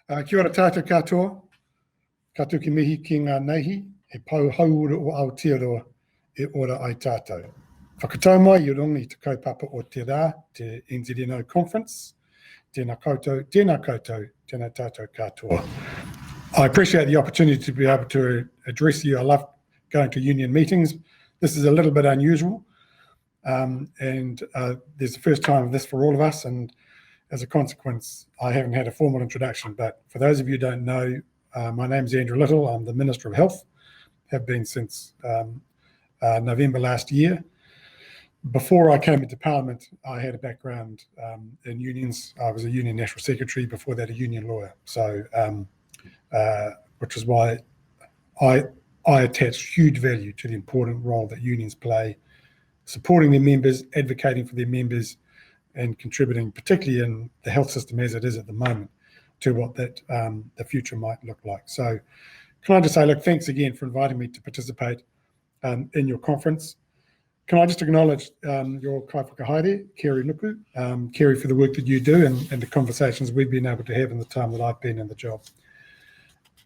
Kia ora tātou katoa, katoa ki mihi ki ngā nehi, e pau hauora o Aotearoa e ora ai tātou. Whakatau mai I rongi te kaupapa o te rā, te NZNO Conference, tēnā koutou, tēnā tātou katoa. I appreciate the opportunity to be able to address you. I love going to union meetings. This is a little bit unusual, and there's the first time of this for all of us, and as a consequence, I haven't had a formal introduction, but for those of you who don't know, my name's Andrew Little. I'm the Minister of Health, have been since November last year. Before I came into Parliament, I had a background in unions. I was a union national secretary, before that a union lawyer. So, which is why I attach huge value to the important role that unions play, supporting their members, advocating for their members, and contributing, particularly in the health system as it is at the moment, to what that the future might look like. So can I just say, look, thanks again for inviting me to participate in your conference. Can I just acknowledge your kaiwhakahaere, Kerry Nuku, Kerry, for the work that you do and the conversations we've been able to have in the time that I've been in the job.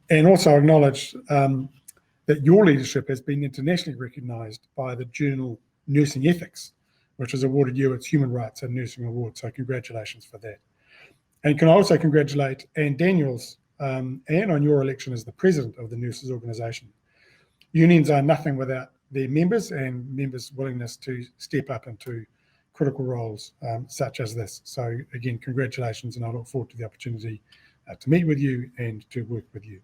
And also acknowledge that your leadership has been internationally recognised by the journal Nursing Ethics, which has awarded you its Human Rights and Nursing Award. So congratulations for that. And can I also congratulate Anne Daniels, Anne, on your election as the president of the nurses organisation. Unions are nothing without their members and members' willingness to step up into critical roles such as this. So again, congratulations, and I look forward to the opportunity to meet with you and to work with you.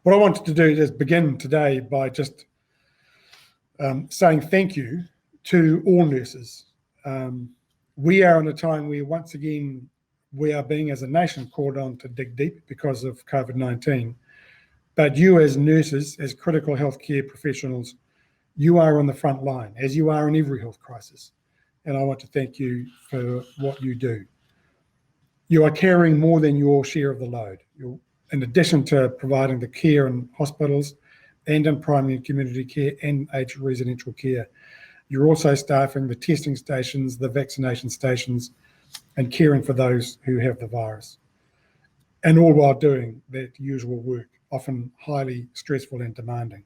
What I wanted to do is begin today by just saying thank you to all nurses. We are in a time where once again we are being as a nation called on to dig deep because of COVID-19. But you as nurses, as critical healthcare professionals, you are on the front line, as you are in every health crisis. And I want to thank you for what you do. You are carrying more than your share of the load. In addition to providing the care in hospitals and in primary and community care and aged residential care, you're also staffing the testing stations, the vaccination stations, and caring for those who have the virus. And all while doing that usual work, often highly stressful and demanding,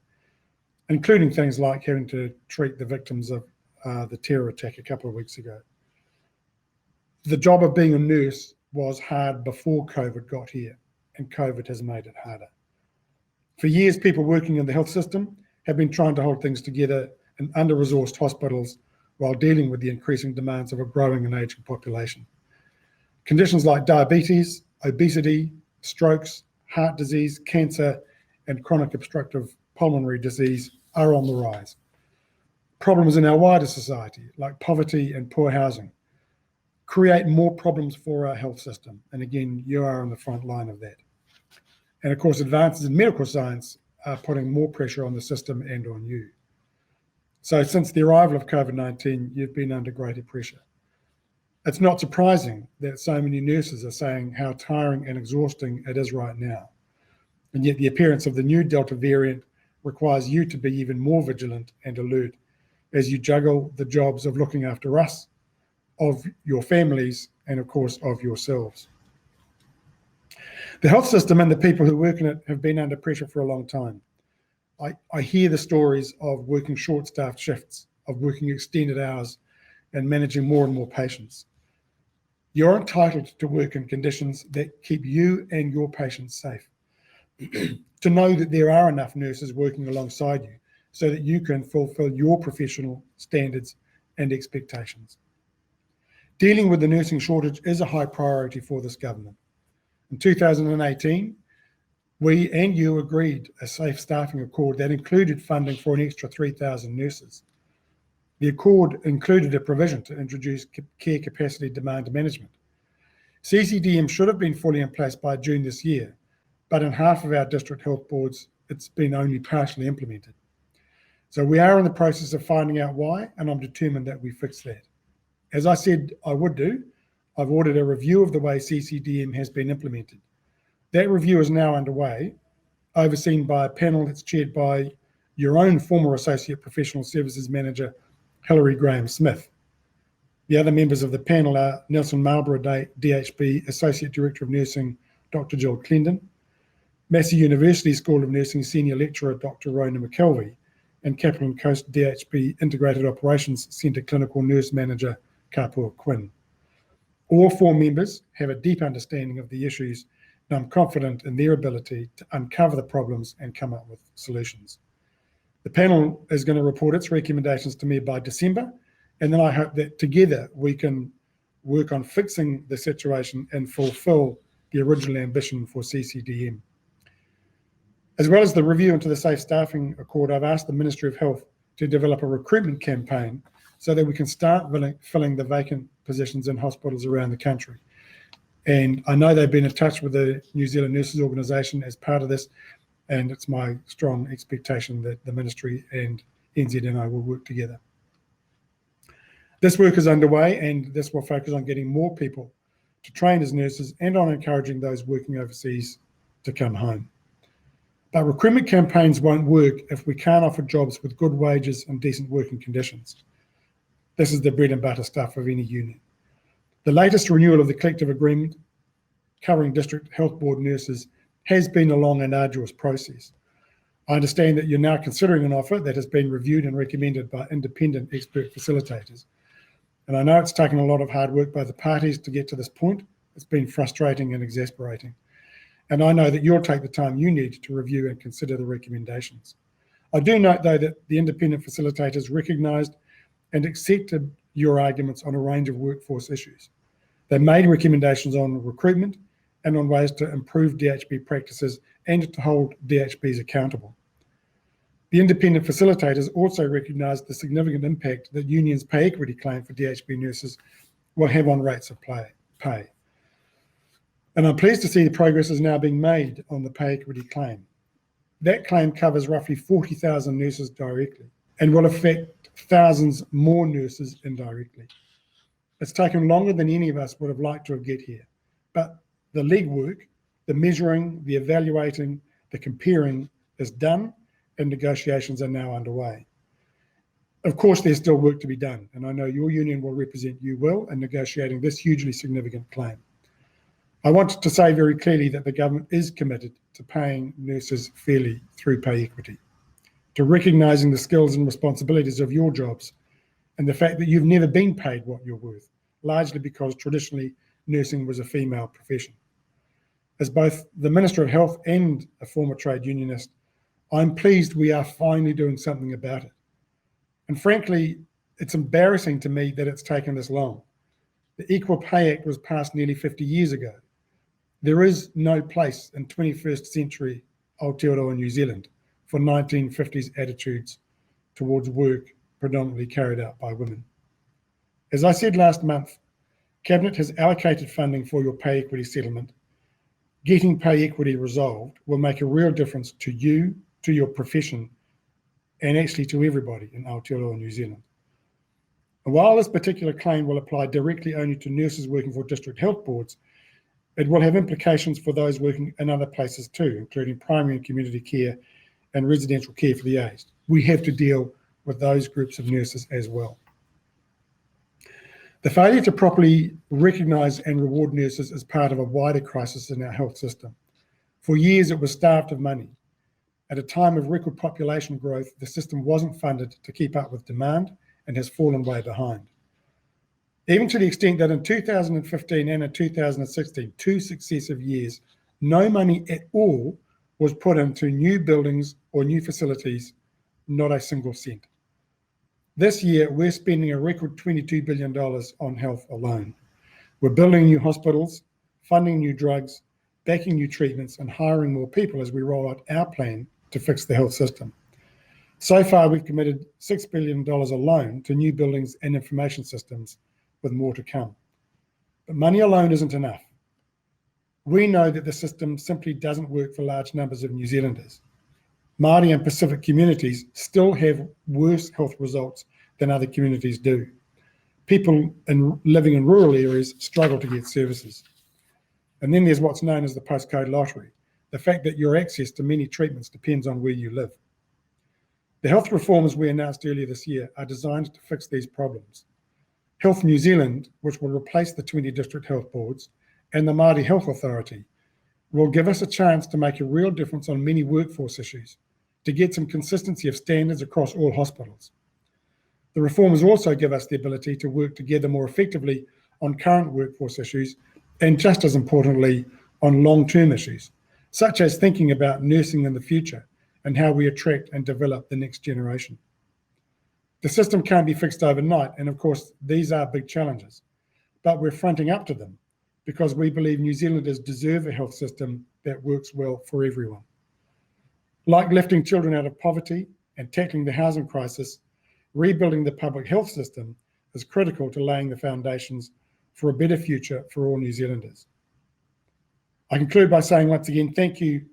including things like having to treat the victims of the terror attack a couple of weeks ago. The job of being a nurse was hard before COVID got here, and COVID has made it harder. For years, people working in the health system have been trying to hold things together in under-resourced hospitals while dealing with the increasing demands of a growing and aging population. Conditions like diabetes, obesity, strokes, heart disease, cancer, and chronic obstructive pulmonary disease are on the rise. Problems in our wider society, like poverty and poor housing, create more problems for our health system. And again, you are on the front line of that. And of course, advances in medical science are putting more pressure on the system and on you. So since the arrival of COVID-19, you've been under greater pressure. It's not surprising that so many nurses are saying how tiring and exhausting it is right now. And yet the appearance of the new Delta variant requires you to be even more vigilant and alert as you juggle the jobs of looking after us, of your families, and of course of yourselves. The health system and the people who work in it have been under pressure for a long time. I hear the stories of working short-staffed shifts, of working extended hours, and managing more and more patients. You're entitled to work in conditions that keep you and your patients safe. To know that there are enough nurses working alongside you so that you can fulfill your professional standards and expectations. Dealing with the nursing shortage is a high priority for this government. In 2018, we and you agreed a safe staffing accord that included funding for an extra 3,000 nurses. The accord included a provision to introduce care capacity demand management. CCDM should have been fully in place by June this year, but in half of our district health boards, it's been only partially implemented. So we are in the process of finding out why, and I'm determined that we fix that. As I said I would do, I've ordered a review of the way CCDM has been implemented. That review is now underway, overseen by a panel that's chaired by your own former Associate Professional Services Manager, Hilary Graham-Smith. The other members of the panel are Nelson Marlborough, DHB Associate Director of Nursing, Dr. Jill Clendon, Massey University School of Nursing Senior Lecturer Dr. Rona McKelvey, and Capital & Coast DHB Integrated Operations Centre Clinical Nurse Manager Kapua Quinn. All 4 members have a deep understanding of the issues, and I'm confident in their ability to uncover the problems and come up with solutions. The panel is going to report its recommendations to me by December, and then I hope that together we can work on fixing the situation and fulfil the original ambition for CCDM. As well as the review into the Safe Staffing Accord, I've asked the Ministry of Health to develop a recruitment campaign so that we can start filling the vacant positions in hospitals around the country. And I know they've been in touch with the New Zealand Nurses Organisation as part of this, and it's my strong expectation that the Ministry and NZNO will work together. This work is underway, and this will focus on getting more people to train as nurses and on encouraging those working overseas to come home. But recruitment campaigns won't work if we can't offer jobs with good wages and decent working conditions. This is the bread and butter stuff of any union. The latest renewal of the collective agreement covering district health board nurses has been a long and arduous process. I understand that you're now considering an offer that has been reviewed and recommended by independent expert facilitators. And I know it's taken a lot of hard work by the parties to get to this point. It's been frustrating and exasperating. And I know that you'll take the time you need to review and consider the recommendations. I do note, though, that the independent facilitators recognised and accepted your arguments on a range of workforce issues. They made recommendations on recruitment and on ways to improve DHB practices and to hold DHBs accountable. The independent facilitators also recognised the significant impact that unions' pay equity claim for DHB nurses will have on rates of pay. And I'm pleased to see the progress is now being made on the pay equity claim. That claim covers roughly 40,000 nurses directly and will affect thousands more nurses indirectly. It's taken longer than any of us would have liked to get here, but the legwork, the measuring, the evaluating, the comparing is done, and negotiations are now underway. Of course, there's still work to be done, and I know your union will represent you well in negotiating this hugely significant claim. I want to say very clearly that the government is committed to paying nurses fairly through pay equity, to recognising the skills and responsibilities of your jobs, and the fact that you've never been paid what you're worth, largely because traditionally nursing was a female profession. As both the Minister of Health and a former trade unionist, I'm pleased we are finally doing something about it. And frankly, it's embarrassing to me that it's taken this long. The Equal Pay Act was passed nearly 50 years ago. There is no place in 21st century Aotearoa New Zealand for 1950s attitudes towards work predominantly carried out by women. As I said last month, Cabinet has allocated funding for your pay equity settlement. Getting pay equity resolved will make a real difference to you, to your profession, and actually to everybody in Aotearoa New Zealand. And while this particular claim will apply directly only to nurses working for district health boards, it will have implications for those working in other places too, including primary and community care and residential care for the aged. We have to deal with those groups of nurses as well. The failure to properly recognise and reward nurses is part of a wider crisis in our health system. For years, it was starved of money. At a time of record population growth, the system wasn't funded to keep up with demand and has fallen way behind. Even to the extent that in 2015 and in 2016, 2 successive years, no money at all was put into new buildings or new facilities, not a single cent. This year, we're spending a record $22 billion on health alone. We're building new hospitals, funding new drugs, backing new treatments, and hiring more people as we roll out our plan to fix the health system. So far, we've committed $6 billion alone to new buildings and information systems, with more to come. But money alone isn't enough. We know that the system simply doesn't work for large numbers of New Zealanders. Māori and Pacific communities still have worse health results than other communities do. People living in rural areas struggle to get services. And then there's what's known as the postcode lottery, the fact that your access to many treatments depends on where you live. The health reforms we announced earlier this year are designed to fix these problems. Health New Zealand, which will replace the 20 district health boards, and the Māori Health Authority will give us a chance to make a real difference on many workforce issues, to get some consistency of standards across all hospitals. The reforms also give us the ability to work together more effectively on current workforce issues, and just as importantly, on long-term issues, such as thinking about nursing in the future and how we attract and develop the next generation. The system can't be fixed overnight, and of course, these are big challenges, but we're fronting up to them because we believe New Zealanders deserve a health system that works well for everyone. Like lifting children out of poverty and tackling the housing crisis, rebuilding the public health system is critical to laying the foundations for a better future for all New Zealanders. I conclude by saying once again, thank you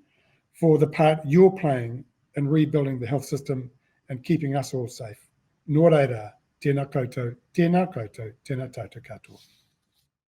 for the part you're playing in rebuilding the health system and keeping us all safe. Nō reira, tēnā koutou, tēnā koutou, tēnā tātou katoa.